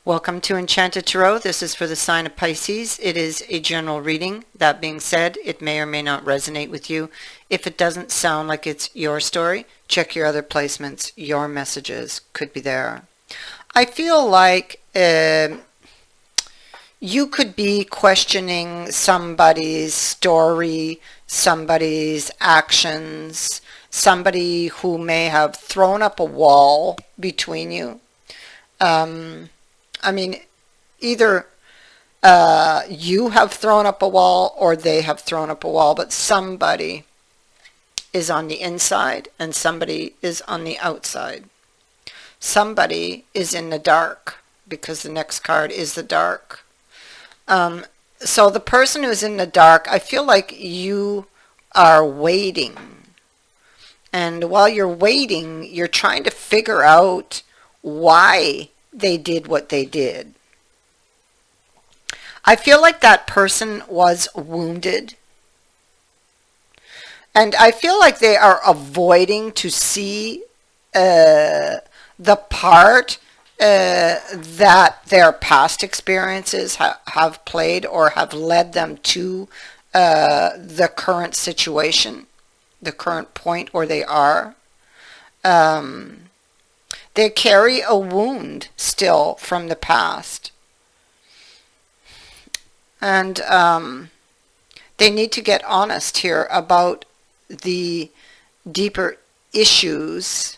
Welcome to Enchanted Tarot. This is for the sign of Pisces. It is a general reading. That being said, it may or may not resonate with you. If it doesn't sound like it's your story, check your other placements. Your messages could be there. I feel like you could be questioning somebody's story, somebody's actions, somebody who may have thrown up a wall between you. I mean, either you have thrown up a wall or they have thrown up a wall, but somebody is on the inside and somebody is on the outside. Somebody is in the dark because the next card is the dark. So the person who's in the dark, I feel like you are waiting. And while you're waiting, you're trying to figure out why they did what they did. I feel like that person was wounded. And I feel like they are avoiding to see the part that their past experiences have played or have led them to the current situation, the current point where they are. They carry a wound still from the past. And they need to get honest here about the deeper issues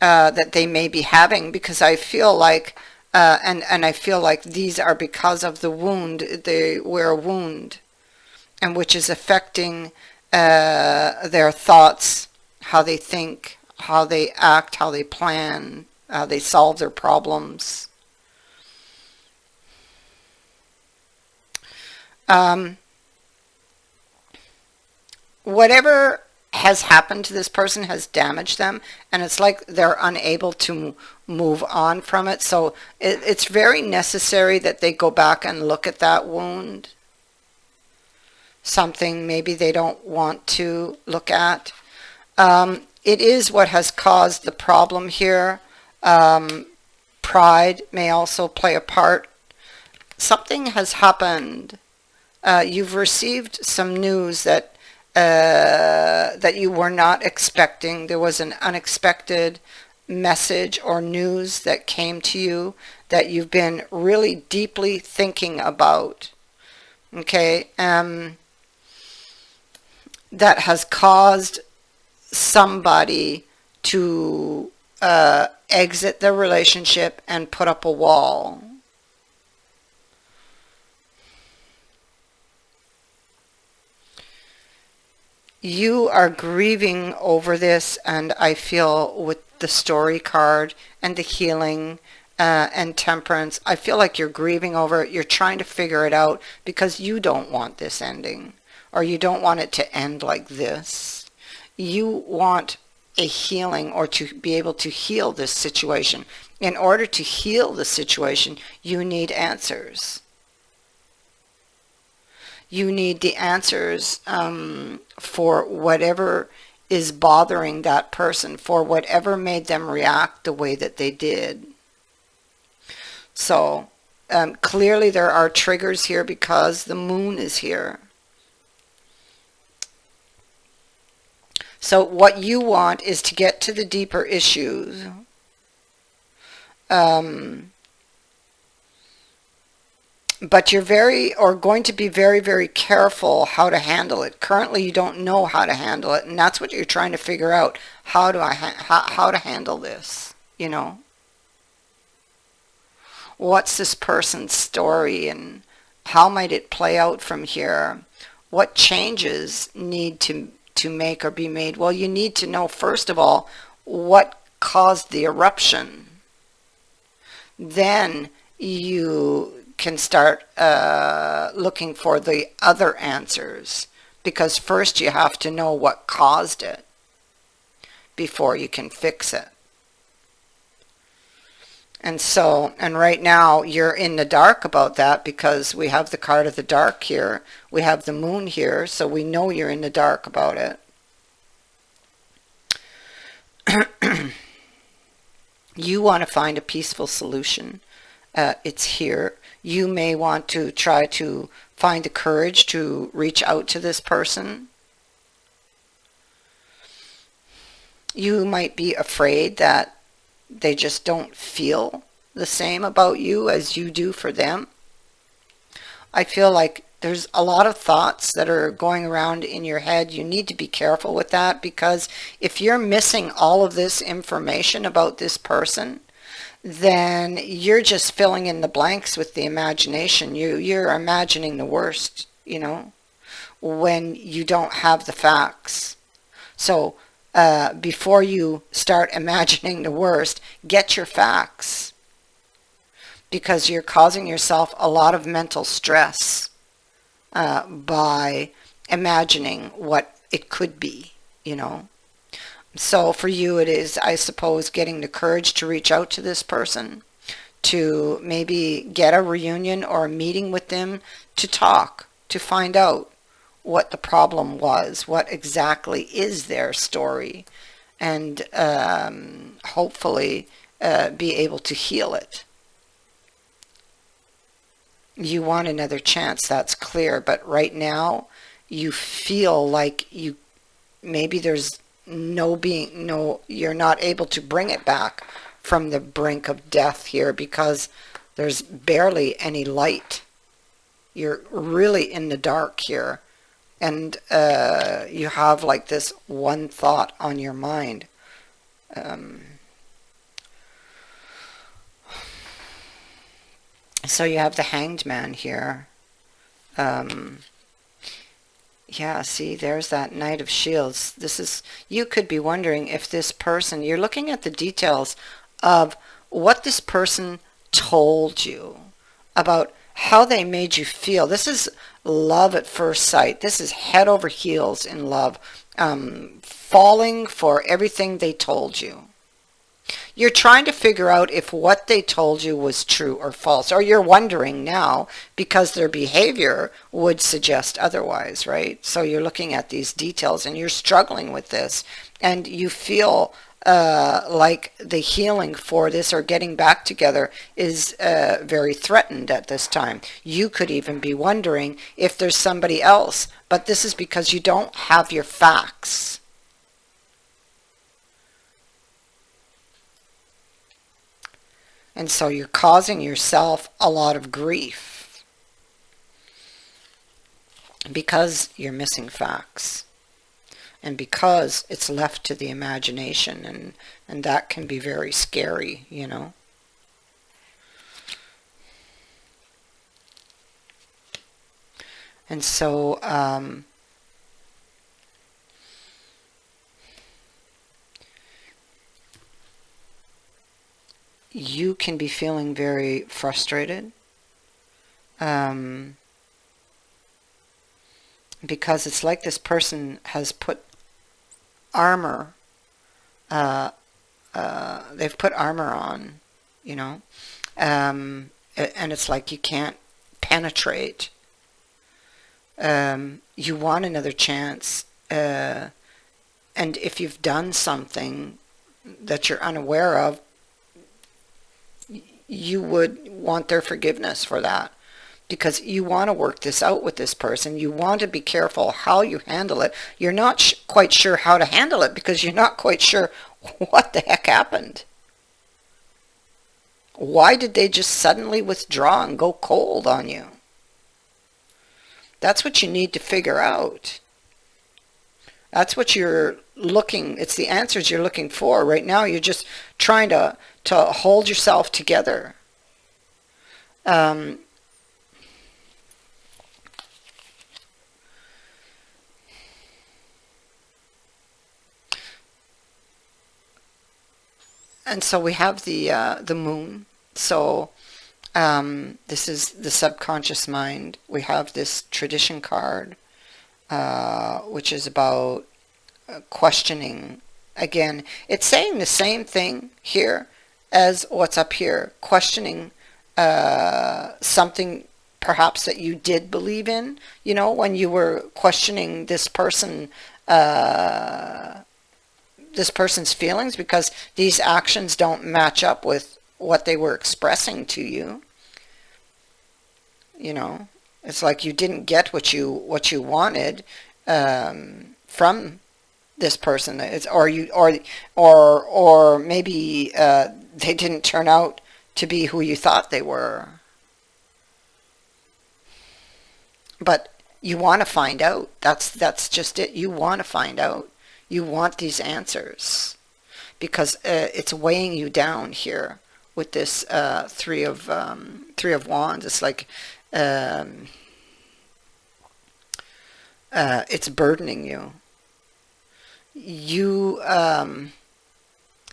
that they may be having, because I feel like, and I feel like these are because of the wound. They wear a wound, and which is affecting their thoughts, how they think, how they act, how they plan, how they solve their problems. Whatever has happened to this person has damaged them, and it's like they're unable to move on from it. So it's very necessary that they go back and look at that wound. Something maybe they don't want to look at. It is what has caused the problem here. Pride may also play a part. Something has happened. You've received some news that that you were not expecting. There was an unexpected message or news that came to you that you've been really deeply thinking about. Okay, that has caused somebody to exit the relationship and put up a wall. You are grieving over this, and I feel with the story card and the healing and temperance, I feel like you're grieving over it. You're trying to figure it out because you don't want this ending, or you don't want it to end like this. You want a healing, or to be able to heal this situation. In order to heal the situation, you need answers. You need the answers for whatever is bothering that person, for whatever made them react the way that they did. So clearly there are triggers here because the moon is here. So what you want is to get to the deeper issues. But you're going to be very, very careful how to handle it. Currently, you don't know how to handle it, and that's what you're trying to figure out. How to handle this, you know? What's this person's story, and how might it play out from here? What changes need to make or be made? Well, you need to know, first of all, what caused the eruption. Then you can start looking for the other answers, because first you have to know what caused it before you can fix it. And right now you're in the dark about that, because we have the card of the dark here, we have the moon here, so we know you're in the dark about it. You want to find a peaceful solution. It's here. You may want to try to find the courage to reach out to this person. You might be afraid that they just don't feel the same about you as you do for them. I feel like there's a lot of thoughts that are going around in your head. You need to be careful with that, because if you're missing all of this information about this person, then you're just filling in the blanks with the imagination. You're imagining the worst, when you don't have the facts. So before you start imagining the worst, get your facts, because you're causing yourself a lot of mental stress by imagining what it could be. So for you, it is, I suppose, getting the courage to reach out to this person, to maybe get a reunion or a meeting with them to talk, to find out what the problem was, what exactly is their story, and hopefully be able to heal it. You want another chance, that's clear, but right now you feel like maybe there's you're not able to bring it back from the brink of death here, because there's barely any light. You're really in the dark here, and you have like this one thought on your mind. So you have the Hanged Man here. Yeah, see, there's that Knight of Shields. You could be wondering if this person, you're looking at the details of what this person told you about how they made you feel. This is love at first sight. This is head over heels in love, falling for everything they told you. You're trying to figure out if what they told you was true or false, or you're wondering now because their behavior would suggest otherwise, right? So you're looking at these details and you're struggling with this, and you feel like the healing for this or getting back together is very threatened at this time. You could even be wondering if there's somebody else, but this is because you don't have your facts. And so you're causing yourself a lot of grief because you're missing facts, and because it's left to the imagination, and that can be very scary. And so you can be feeling very frustrated because it's like this person has put armor, they've put armor on, and it's like you can't penetrate. You want another chance, and if you've done something that you're unaware of, you would want their forgiveness for that, because you want to work this out with this person. You want to be careful how you handle it. You're not quite sure how to handle it because you're not quite sure what the heck happened. Why did they just suddenly withdraw and go cold on you? That's what you need to figure out. That's what you're looking, it's the answers you're looking for. Right now you're just trying to hold yourself together. And so we have the moon. So this is the subconscious mind. We have this tradition card, which is about questioning. Again, it's saying the same thing here as what's up here. Questioning something perhaps that you did believe in, when you were questioning this person's feelings, because these actions don't match up with what they were expressing to you. You know, it's like you didn't get what you wanted from this person. It's or maybe they didn't turn out to be who you thought they were. But you want to find out. That's just it. You want to find out. You want these answers because it's weighing you down here with this three of wands. It's like it's burdening you. You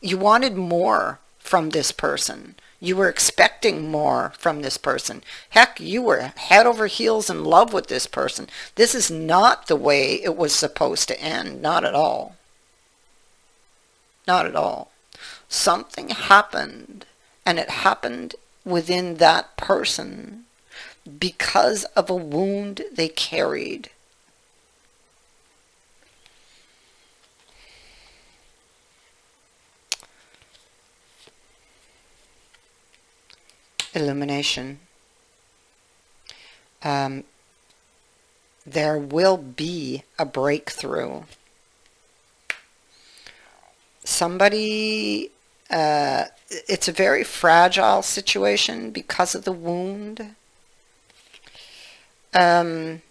wanted more from this person. You were expecting more from this person. Heck, you were head over heels in love with this person. This is not the way it was supposed to end. Not at all. Not at all. Something happened, and it happened within that person because of a wound they carried. Illumination. There will be a breakthrough. Somebody, it's a very fragile situation because of the wound. In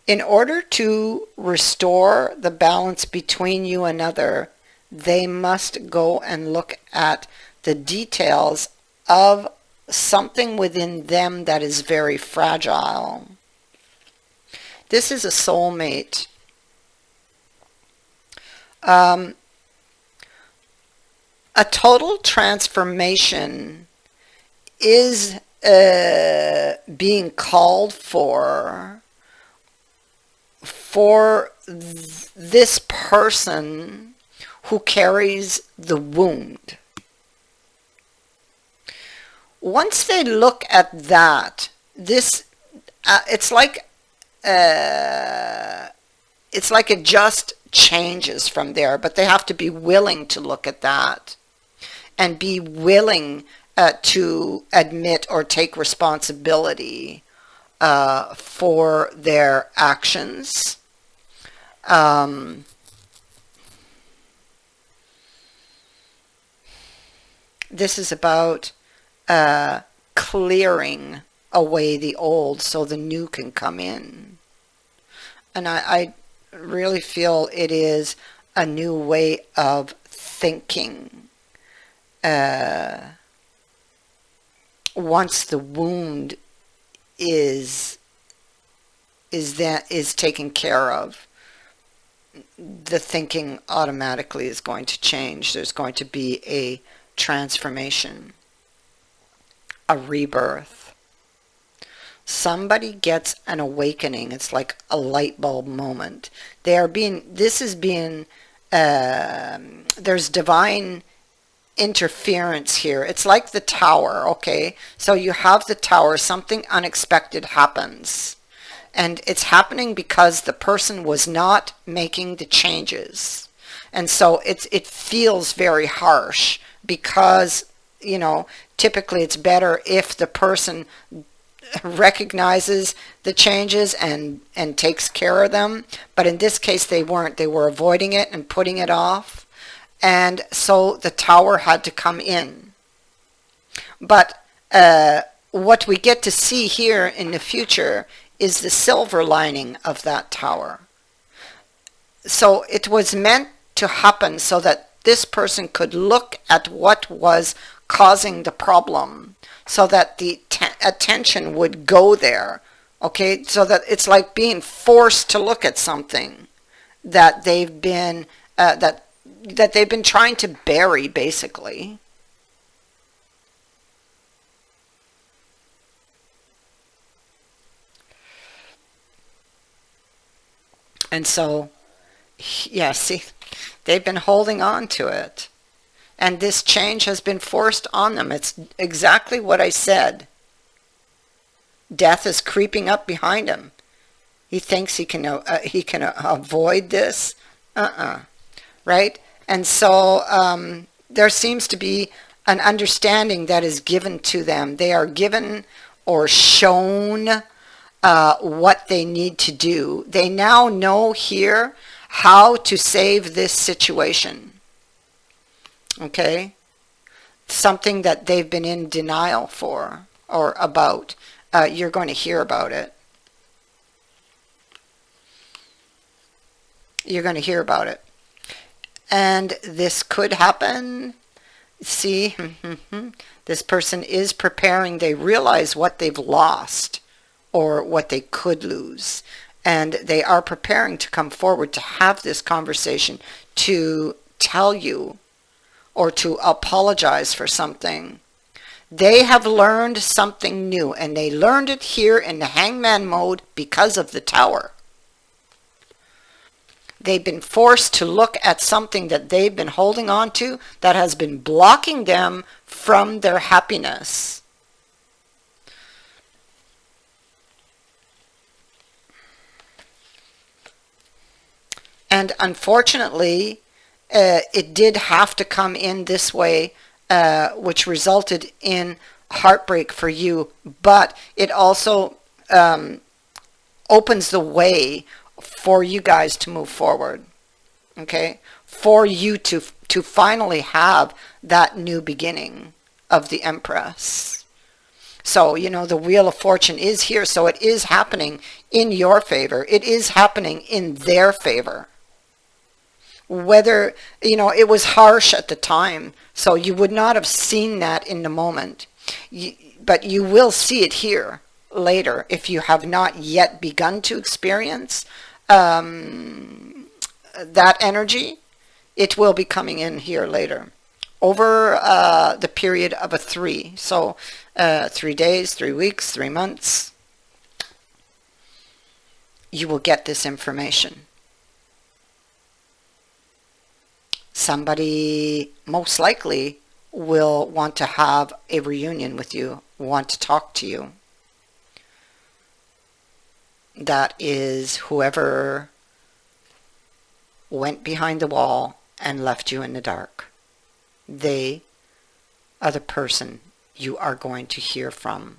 order to restore the balance between you and another, they must go and look at the details of something within them that is very fragile. This is a soulmate. A total transformation is being called for this person who carries the wound. Once they look at that, this it's like it just changes from there, but they have to be willing to look at that and be willing to admit or take responsibility for their actions. This is about clearing away the old so the new can come in. And I really feel it is a new way of thinking. Once the wound is taken care of, the thinking automatically is going to change. There's going to be a transformation, a rebirth. Somebody gets an awakening. It's like a light bulb moment. There's divine interference here. It's like the tower, okay? So you have the tower, something unexpected happens. And it's happening because the person was not making the changes. And so it feels very harsh because, typically it's better if the person recognizes the changes and takes care of them. But in this case, they weren't. They were avoiding it and putting it off. And so the tower had to come in. But what we get to see here in the future is the silver lining of that tower. So it was meant to happen so that this person could look at what was causing the problem, so that the attention would go there. Okay, so that it's like being forced to look at something that they've been that they've been trying to bury, basically. And so, yeah, see, they've been holding on to it. And this change has been forced on them. It's exactly what I said. Death is creeping up behind him. He thinks he can avoid this. Right? And so there seems to be an understanding that is given to them. They are given or shown what they need to do. They now know here how to save this situation. Okay? Something that they've been in denial for or about. You're going to hear about it. You're going to hear about it. And this could happen. See, this person is preparing. They realize what they've lost or what they could lose. And they are preparing to come forward to have this conversation, to tell you or to apologize for something. They have learned something new, and they learned it here in the hangman mode because of the tower. They've been forced to look at something that they've been holding on to that has been blocking them from their happiness. And unfortunately, it did have to come in this way, which resulted in heartbreak for you. But it also opens the way for you guys to move forward. Okay? For you to finally have that new beginning of the Empress. So, you know, the Wheel of Fortune is here. So it is happening in your favor. It is happening in their favor. Whether, you know, it was harsh at the time, so you would not have seen that in the moment. But you will see it here later if you have not yet begun to experience that energy. It will be coming in here later over the period of a 3. So 3 days, 3 weeks, 3 months. You will get this information. Somebody most likely will want to have a reunion with you, want to talk to you. That is whoever went behind the wall and left you in the dark. They are the person you are going to hear from.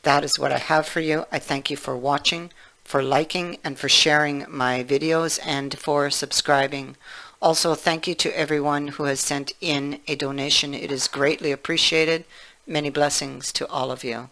That is what I have for you. I thank you for watching, for liking, and for sharing my videos, and for subscribing. Also, thank you to everyone who has sent in a donation. It is greatly appreciated. Many blessings to all of you.